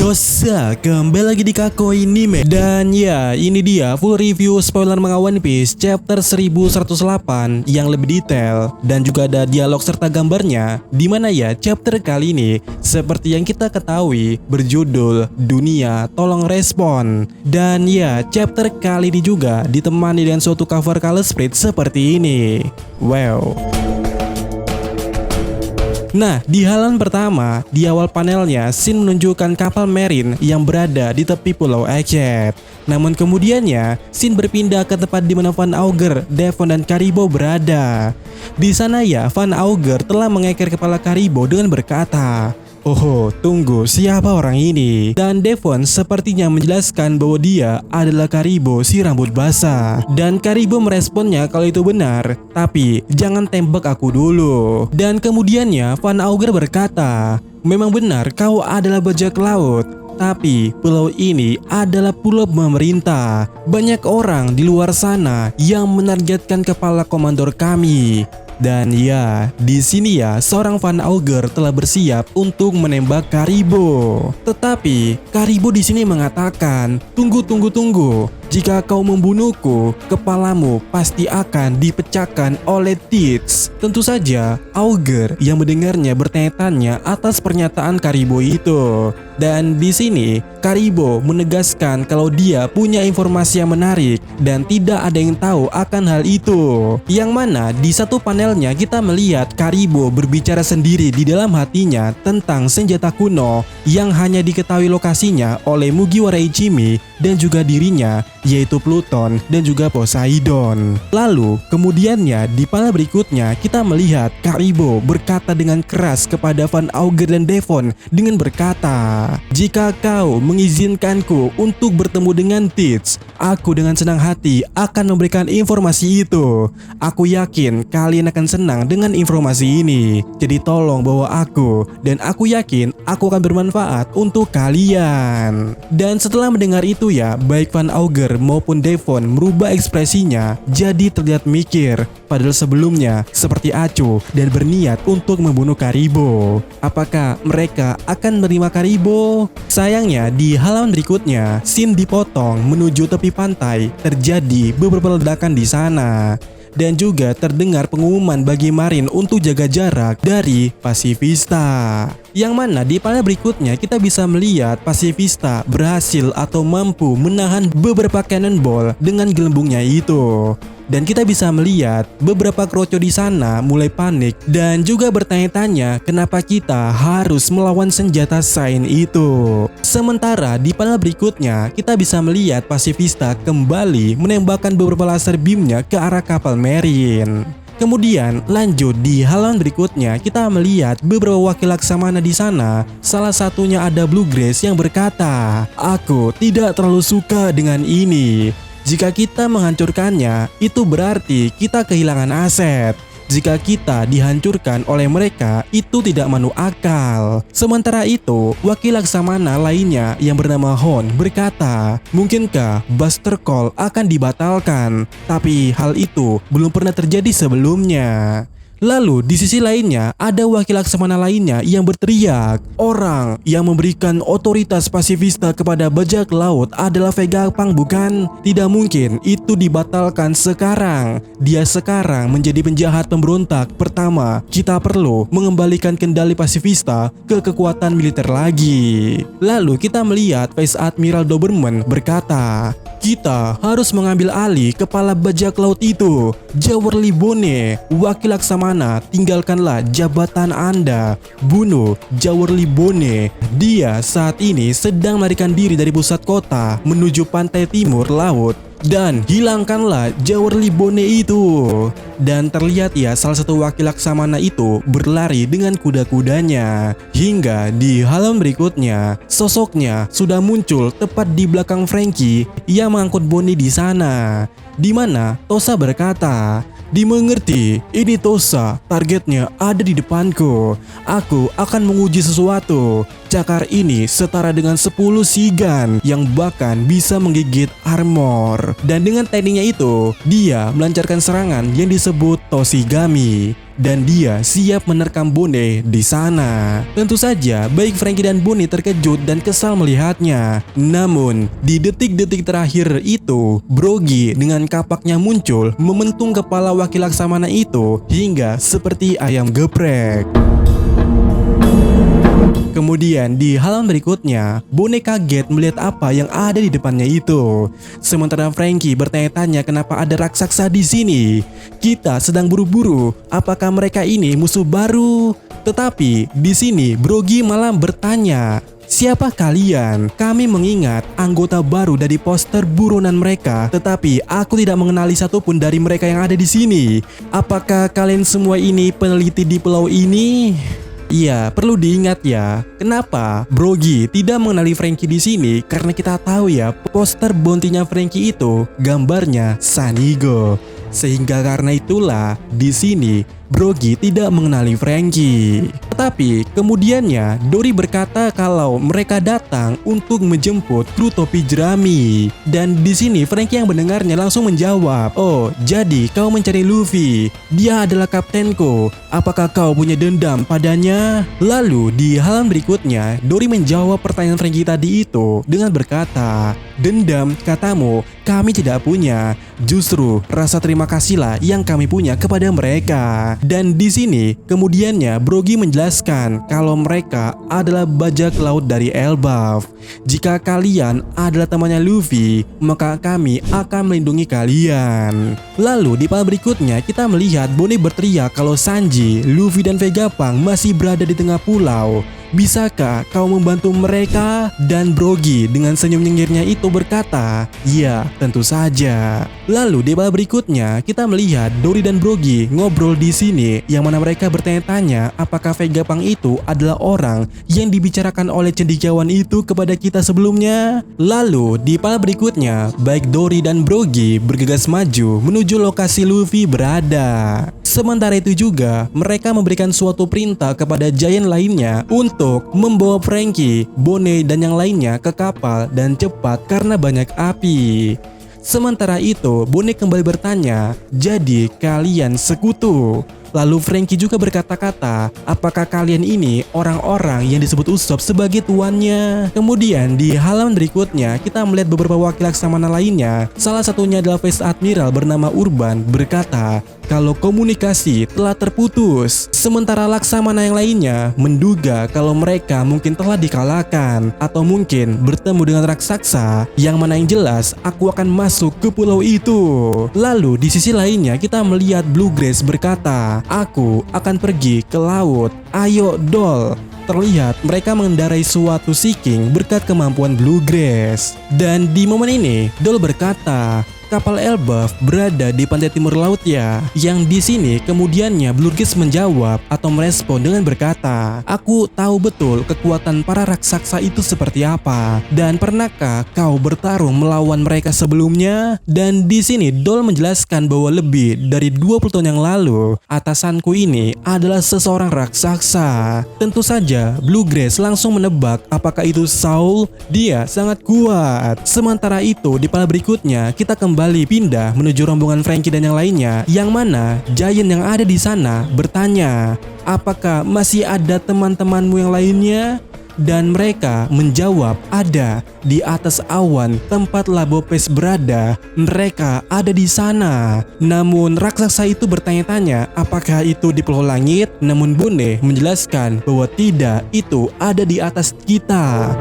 Tosa, kembali lagi di Kakoi Anime. Dan ya, ini dia full review spoiler manga One Piece chapter 1108 yang lebih detail dan juga ada dialog serta gambarnya. Dimana ya chapter kali ini seperti yang kita ketahui berjudul Dunia Tolong Respon. Dan ya, chapter kali ini juga ditemani dengan suatu cover color spread seperti ini. Wow. Nah, di halaman pertama, di awal panelnya, Shin menunjukkan kapal marine yang berada di tepi pulau Aceh. Namun kemudiannya, Shin berpindah ke tempat di mana Van Auger, Devon, dan Karibo berada. Di sana ya, Van Auger telah mengeker kepala Karibo dengan berkata, "Oh, tunggu, siapa orang ini?" Dan Devon sepertinya menjelaskan bahwa dia adalah Karibo si rambut basah. Dan Karibo meresponnya kalau itu benar, tapi jangan tembak aku dulu. Dan kemudiannya Van Auger berkata, "Memang benar kau adalah bajak laut, tapi pulau ini adalah pulau pemerintah. Banyak orang di luar sana yang menargetkan kepala komandor kami." Dan ya, di sini ya seorang Van Auger telah bersiap untuk menembak Karibo. Tetapi Karibo di sini mengatakan, "Tunggu. Jika kau membunuhku, kepalamu pasti akan dipecahkan oleh Tits." Tentu saja Auger yang mendengarnya bertanya-tanya atas pernyataan Karibo itu. Dan di sini Karibo menegaskan kalau dia punya informasi yang menarik dan tidak ada yang tahu akan hal itu. Yang mana di satu panelnya kita melihat Karibo berbicara sendiri di dalam hatinya tentang senjata kuno yang hanya diketahui lokasinya oleh Mugiwara Ichimi dan juga dirinya, yaitu Pluton dan juga Poseidon. Lalu kemudiannya di panel berikutnya kita melihat Karibo berkata dengan keras kepada Van Auger dan Devon dengan berkata, "Jika kau mengizinkanku untuk bertemu dengan Tits, aku dengan senang hati akan memberikan informasi itu. Aku yakin kalian akan senang dengan informasi ini. Jadi tolong bawa aku, dan aku yakin aku akan bermanfaat untuk kalian." Dan setelah mendengar itu ya, baik Van Auger maupun Devon merubah ekspresinya jadi terlihat mikir. Padahal sebelumnya seperti acuh dan berniat untuk membunuh Karibo. Apakah mereka akan menerima Karibo? Sayangnya di halaman berikutnya, Shin dipotong menuju tepi pantai. Terjadi beberapa ledakan di sana. Dan juga terdengar pengumuman bagi Marin untuk jaga jarak dari Pasifista. Yang mana di panel berikutnya kita bisa melihat Pasifista berhasil atau mampu menahan beberapa cannonball dengan gelembungnya itu. Dan kita bisa melihat beberapa kroco di sana mulai panik dan juga bertanya-tanya kenapa kita harus melawan senjata Sain itu. Sementara di panel berikutnya kita bisa melihat Pasifista kembali menembakkan beberapa laser beamnya ke arah kapal marine. Kemudian lanjut di halaman berikutnya kita melihat beberapa wakil laksamana di sana. Salah satunya ada Blue Grace yang berkata, "Aku tidak terlalu suka dengan ini. Jika kita menghancurkannya, itu berarti kita kehilangan aset. Jika kita dihancurkan oleh mereka, itu tidak masuk akal." Sementara itu, wakil laksamana lainnya yang bernama Hon berkata, "Mungkinkah Buster Call akan dibatalkan? Tapi hal itu belum pernah terjadi sebelumnya." Lalu di sisi lainnya ada wakil laksamana lainnya yang berteriak, "Orang yang memberikan otoritas Pasifista kepada bajak laut adalah Vegapunk, bukan? Tidak mungkin itu dibatalkan sekarang. Dia sekarang menjadi penjahat pemberontak pertama. Kita perlu mengembalikan kendali Pasifista ke kekuatan militer lagi." Lalu kita melihat Vice Admiral Doberman berkata, "Kita harus mengambil alih kepala bajak laut itu. Jaworli Bone, wakil laksamana, tinggalkanlah jabatan Anda. Bunuh Jaworli Bone. Dia saat ini sedang melarikan diri dari pusat kota menuju pantai timur laut. Dan hilangkanlah Jaworli Bone itu." Dan terlihat ya salah satu wakil laksamana itu berlari dengan kuda-kudanya. Hingga di halaman berikutnya, sosoknya sudah muncul tepat di belakang Franky yang mengangkut Bonnie di sana. Di mana Tosa berkata, "Dimengerti, ini Tosa, targetnya ada di depanku. Aku akan menguji sesuatu. Cakar ini setara dengan 10 Shigan yang bahkan bisa menggigit armor." Dan dengan tekniknya itu, dia melancarkan serangan yang disebut Toshigami. dan dia siap menerkam Bonnie di sana. Tentu saja, baik Frankie dan Bonnie terkejut dan kesal melihatnya. Namun, di detik-detik terakhir itu, Brogy dengan kapaknya muncul mementung kepala wakil laksamana itu hingga seperti ayam geprek. Kemudian di halaman berikutnya, Bonnie kaget melihat apa yang ada di depannya itu. Sementara Frankie bertanya-tanya kenapa ada raksasa di sini. Kita sedang buru-buru, apakah mereka ini musuh baru? Tetapi di sini Brogy malah bertanya, "Siapa kalian? Kami mengingat anggota baru dari poster buronan mereka, tetapi aku tidak mengenali satupun dari mereka yang ada di sini. Apakah kalian semua ini peneliti di pulau ini?" Iya, perlu diingat ya, kenapa Brogy tidak mengenali Frankie di sini? Karena kita tahu ya, poster bounty-nya Frankie itu gambarnya Sanigo. Sehingga karena itulah di sini Brogy tidak mengenali Frankie. Tetapi kemudiannya Dory berkata kalau mereka datang untuk menjemput kru topi jerami. Dan di sini Frankie yang mendengarnya langsung menjawab, "Oh, jadi kau mencari Luffy. Dia adalah kaptenku. Apakah kau punya dendam padanya?" Lalu di halaman berikutnya Dory menjawab pertanyaan Frankie tadi itu dengan berkata, "Dendam katamu, kami tidak punya. Justru rasa terima kasihlah yang kami punya kepada mereka." Dan di sini kemudiannya Brogy menjelaskan kalau mereka adalah bajak laut dari Elbaf. "Jika kalian adalah temannya Luffy, maka kami akan melindungi kalian." Lalu di panel berikutnya kita melihat Bonnie berteriak kalau Sanji, Luffy dan Vegapunk masih berada di tengah pulau. "Bisakah kau membantu mereka?" Dan Brogy dengan senyum nyengirnya itu berkata, "Ya, tentu saja." Lalu di panel berikutnya kita melihat Dory dan Brogy ngobrol di sini, yang mana mereka bertanya-tanya apakah Vegapunk itu adalah orang yang dibicarakan oleh cendekiawan itu kepada kita sebelumnya. Lalu di panel berikutnya, baik Dory dan Brogy bergegas maju menuju lokasi Luffy berada. Sementara itu juga mereka memberikan suatu perintah kepada giant lainnya untuk membawa Frankie, Bonnie dan yang lainnya ke kapal dan cepat karena banyak api. Sementara itu Bonnie kembali bertanya, "Jadi kalian sekutu?" Lalu Frankie juga berkata-kata, "Apakah kalian ini orang-orang yang disebut Usopp sebagai tuannya?" Kemudian di halaman berikutnya kita melihat beberapa wakil laksamana lainnya. Salah satunya adalah Vice Admiral bernama Urban berkata kalau komunikasi telah terputus. Sementara laksamana yang lainnya menduga kalau mereka mungkin telah dikalahkan atau mungkin bertemu dengan raksasa, yang mana yang jelas aku akan masuk ke pulau itu. Lalu di sisi lainnya kita melihat Blue Grace berkata, "Aku akan pergi ke laut. Ayo Doll." Terlihat mereka mengendarai suatu Sea King berkat kemampuan Blue Grace. Dan di momen ini Doll berkata, "Kapal Elbaf berada di pantai timur laut ya." Yang di sini kemudiannya Blue Grace menjawab atau merespon dengan berkata, "Aku tahu betul kekuatan para raksasa itu seperti apa. Dan pernahkah kau bertarung melawan mereka sebelumnya?" Dan di sini Doll menjelaskan bahwa lebih dari 20 tahun yang lalu atasanku ini adalah seseorang raksasa. Tentu saja Blue Grace langsung menebak apakah itu Saul. Dia sangat kuat. Sementara itu di panel berikutnya kita kembali pindah menuju rombongan Frankie dan yang lainnya, yang mana giant yang ada di sana bertanya, "Apakah masih ada teman-temanmu yang lainnya?" Dan mereka menjawab, "Ada di atas awan tempat Labopes berada. Mereka ada di sana." Namun raksasa itu bertanya-tanya apakah itu di pulau langit. Namun Bonnie menjelaskan bahwa tidak, itu ada di atas kita.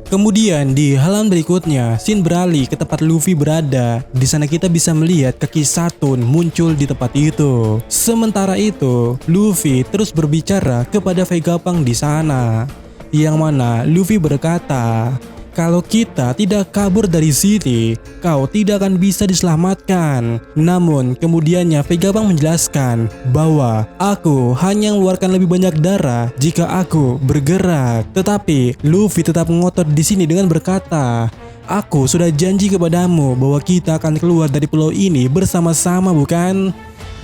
Kemudian di halaman berikutnya, scene beralih ke tempat Luffy berada. Di sana kita bisa melihat kaki Saturn muncul di tempat itu. Sementara itu, Luffy terus berbicara kepada Vegapunk di sana, yang mana Luffy berkata, "Kalau kita tidak kabur dari sini, kau tidak akan bisa diselamatkan." Namun kemudiannya Vegapunk menjelaskan bahwa aku hanya mengeluarkan lebih banyak darah jika aku bergerak. Tetapi Luffy tetap ngotot di sini dengan berkata, "Aku sudah janji kepadamu bahwa kita akan keluar dari pulau ini bersama-sama, bukan?"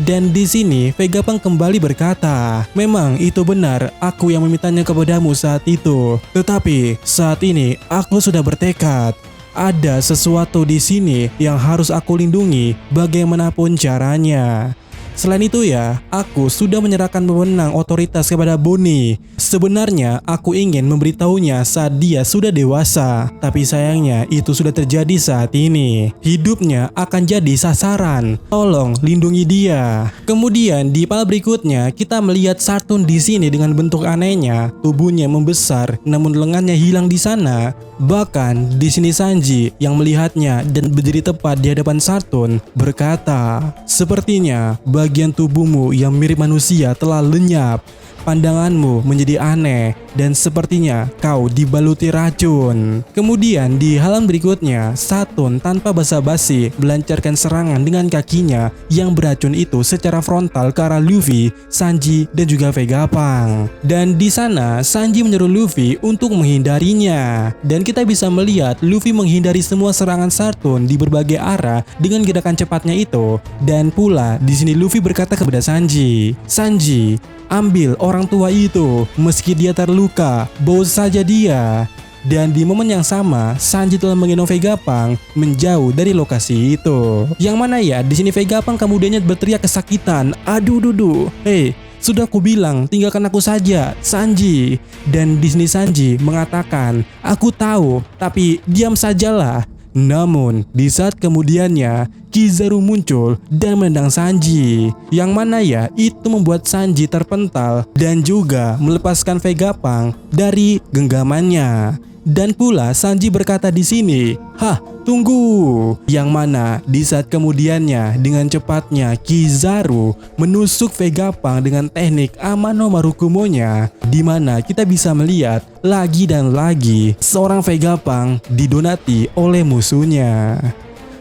Dan di sini Vegapunk kembali berkata, "Memang itu benar, aku yang memintanya kepadamu saat itu. Tetapi saat ini aku sudah bertekad. ada sesuatu di sini yang harus aku lindungi bagaimanapun caranya. Selain itu ya, aku sudah menyerahkan wewenang otoritas kepada Bonnie. Sebenarnya aku ingin memberitahunya saat dia sudah dewasa, tapi sayangnya itu sudah terjadi saat ini. Hidupnya akan jadi sasaran. Tolong lindungi dia. Kemudian di panel berikutnya kita melihat Sartun di sini dengan bentuk anehnya, tubuhnya membesar namun lengannya hilang di sana. Bahkan di sini Sanji yang melihatnya dan berdiri tepat di hadapan Sartun berkata, "Sepertinya bagian tubuhmu yang mirip manusia telah lenyap. Pandanganmu menjadi aneh dan sepertinya kau dibaluti racun." Kemudian di halaman berikutnya, Sartun tanpa basa-basi melancarkan serangan dengan kakinya yang beracun itu secara frontal ke arah Luffy, Sanji, dan juga Vegapunk. Dan di sana Sanji menyuruh Luffy untuk menghindarinya. Dan kita bisa melihat Luffy menghindari semua serangan Sartun di berbagai arah dengan gerakan cepatnya itu. Dan pula di sini Luffy berkata kepada Sanji, "Sanji, ambil orang tua itu, meski dia terluka, bawa saja dia." Dan di momen yang sama, Sanji telah menggendong Vegapunk menjauh dari lokasi itu. Yang mana ya, di sini Vegapunk kemudiannya berteriak kesakitan, "Aduh, dudu, hei, sudah aku bilang, tinggalkan aku saja, Sanji." Dan di sini Sanji mengatakan, "Aku tahu, tapi diam sajalah." Namun, di saat kemudiannya, Kizaru muncul dan menendang Sanji. Yang mana ya, itu membuat Sanji terpental dan juga melepaskan Vegapunk dari genggamannya. Dan pula Sanji berkata di sini, "Hah, tunggu." Yang mana di saat kemudiannya dengan cepatnya Kizaru menusuk Vegapunk dengan teknik Amano Marukumonya, di mana kita bisa melihat lagi dan lagi seorang Vegapunk didonati oleh musuhnya.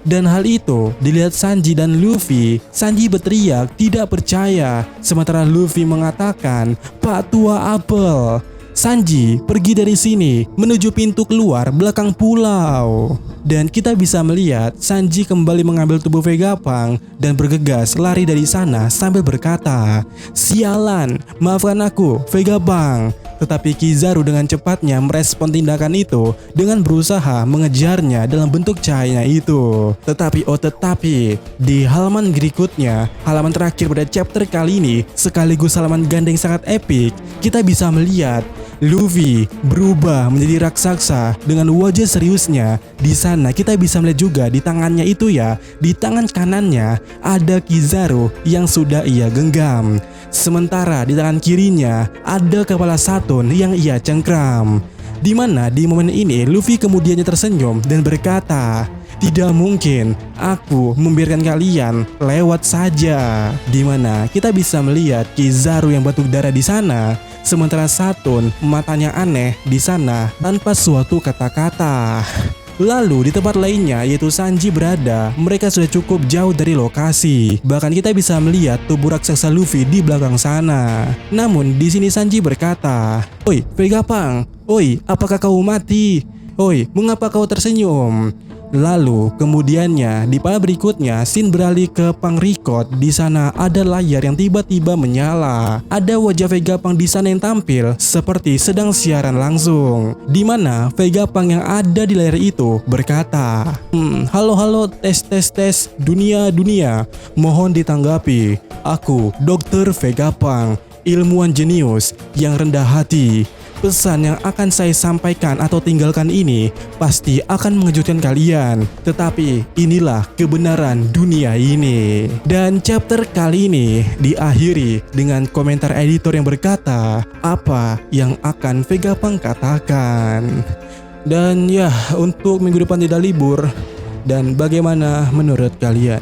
Dan hal itu dilihat Sanji dan Luffy. Sanji berteriak tidak percaya, sementara Luffy mengatakan, "Pak Tua Apel." Sanji pergi dari sini menuju pintu keluar belakang pulau. Dan kita bisa melihat Sanji kembali mengambil tubuh Vegapunk dan bergegas lari dari sana sambil berkata, "Sialan, maafkan aku, Vegapunk." Tetapi Kizaru dengan cepatnya merespon tindakan itu dengan berusaha mengejarnya dalam bentuk cahayanya itu. Tetapi di halaman berikutnya, halaman terakhir pada chapter kali ini, sekaligus halaman ganda yang sangat epik, kita bisa melihat Luffy berubah menjadi raksasa dengan wajah seriusnya. Di sana kita bisa melihat juga di tangannya itu ya, di tangan kanannya ada Kizaru yang sudah ia genggam. Sementara di tangan kirinya ada kepala Sartun yang ia cengkram. Di mana di momen ini Luffy kemudiannya tersenyum dan berkata, "Tidak mungkin, aku membiarkan kalian lewat saja." Di mana kita bisa melihat Kizaru yang batuk darah di sana, sementara Sartun matanya aneh di sana tanpa suatu kata-kata. Lalu di tempat lainnya yaitu Sanji berada, mereka sudah cukup jauh dari lokasi. Bahkan kita bisa melihat tubuh raksasa Luffy di belakang sana. Namun di sini Sanji berkata, "Oi, Vegapunk, oi, apakah kau mati? Oi, mengapa kau tersenyum?" Lalu kemudiannya di panel berikutnya scene beralih ke Punk Record. Di sana ada layar yang tiba-tiba menyala. Ada wajah Vegapunk di sana yang tampil seperti sedang siaran langsung. Di mana Vegapunk yang ada di layar itu berkata, halo tes dunia, mohon ditanggapi. Aku Dr. Vegapunk, ilmuwan jenius yang rendah hati. Pesan yang akan saya sampaikan atau tinggalkan ini pasti akan mengejutkan kalian. Tetapi inilah kebenaran dunia ini." Dan chapter kali ini diakhiri dengan komentar editor yang berkata, apa yang akan Vegapunk katakan. Dan ya, untuk minggu depan tidak libur. Dan bagaimana menurut kalian?